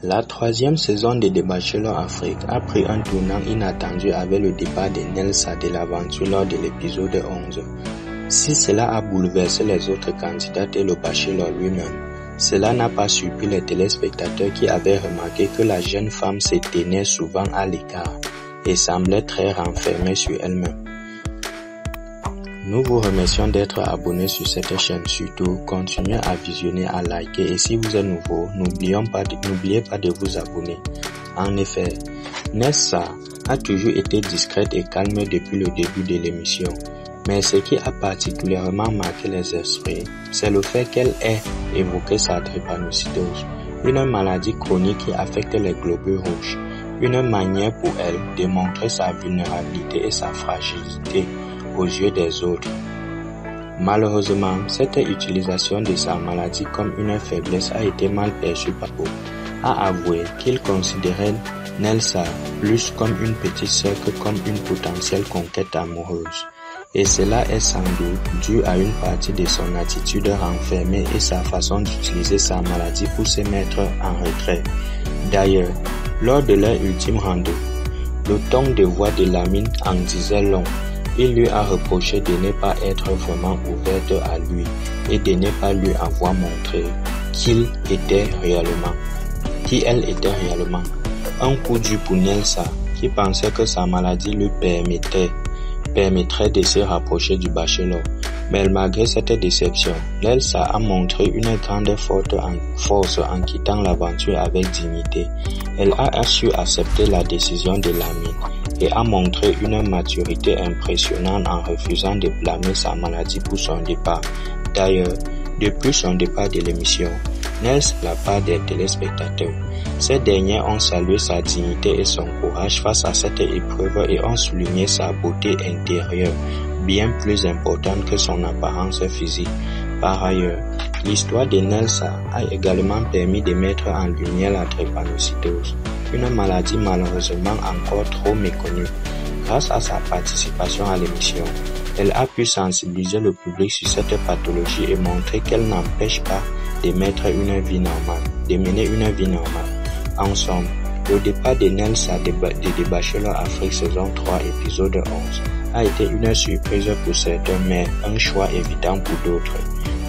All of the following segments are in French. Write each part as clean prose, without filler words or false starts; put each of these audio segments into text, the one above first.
La troisième saison de The Bachelor Afrique a pris un tournant inattendu avec le départ de Nelsa de l'aventure lors de l'épisode 11. Si cela a bouleversé les autres candidats et le Bachelor lui-même, cela n'a pas surpris les téléspectateurs qui avaient remarqué que la jeune femme se tenait souvent à l'écart et semblait très renfermée sur elle-même. Nous vous remercions d'être abonnés sur cette chaîne. Surtout, continuez à visionner, à liker et si vous êtes nouveau, n'oubliez pas de vous abonner. En effet, Nelsa a toujours été discrète et calme depuis le début de l'émission. Mais ce qui a particulièrement marqué les esprits, c'est le fait qu'elle ait évoqué sa drépanocytose, une maladie chronique qui affecte les globules rouges, une manière pour elle de montrer sa vulnérabilité et sa fragilité aux yeux des autres. Malheureusement, cette utilisation de sa maladie comme une faiblesse a été mal perçue par beaucoup. A avoué qu'il considérait Nelsa plus comme une petite sœur que comme une potentielle conquête amoureuse. Et cela est sans doute dû à une partie de son attitude renfermée et sa façon d'utiliser sa maladie pour se mettre en retrait. D'ailleurs, lors de leur ultime rendez-vous, le ton de voix de Lamine en disait long. Il lui a reproché de ne pas être vraiment ouverte à lui et de ne pas lui avoir montré qui elle était réellement. Un coup dur pour Nelsa, qui pensait que sa maladie lui permettrait de se rapprocher du Bachelor. Mais malgré cette déception, Nelsa a montré une grande force en quittant l'aventure avec dignité. Elle a su accepter la décision de Lamine et a montré une maturité impressionnante en refusant de blâmer sa maladie pour son départ. D'ailleurs, depuis son départ de l'émission, Nelsa la part des téléspectateurs. Ces derniers ont salué sa dignité et son courage face à cette épreuve et ont souligné sa beauté intérieure, bien plus importante que son apparence physique. Par ailleurs, l'histoire de Nelsa a également permis de mettre en lumière la drépanocytose, une maladie malheureusement encore trop méconnue. Grâce à sa participation à l'émission, elle a pu sensibiliser le public sur cette pathologie et montrer qu'elle n'empêche pas de mener une vie normale. En somme, le départ de Nelsa de The Bachelor Afrique saison 3 épisode 11 a été une surprise pour certains mais un choix évident pour d'autres.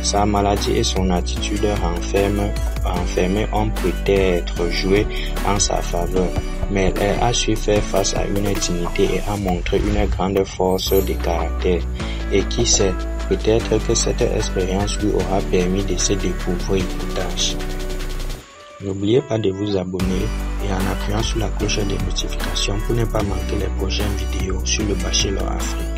Sa maladie et son attitude renfermée ont peut-être joué en sa faveur, mais elle a su faire face à une dignité et a montré une grande force de caractère. Et qui sait, peut-être que cette expérience lui aura permis de se découvrir davantage. N'oubliez pas de vous abonner et en appuyant sur la cloche de notification pour ne pas manquer les prochaines vidéos sur le Bachelor Afrique.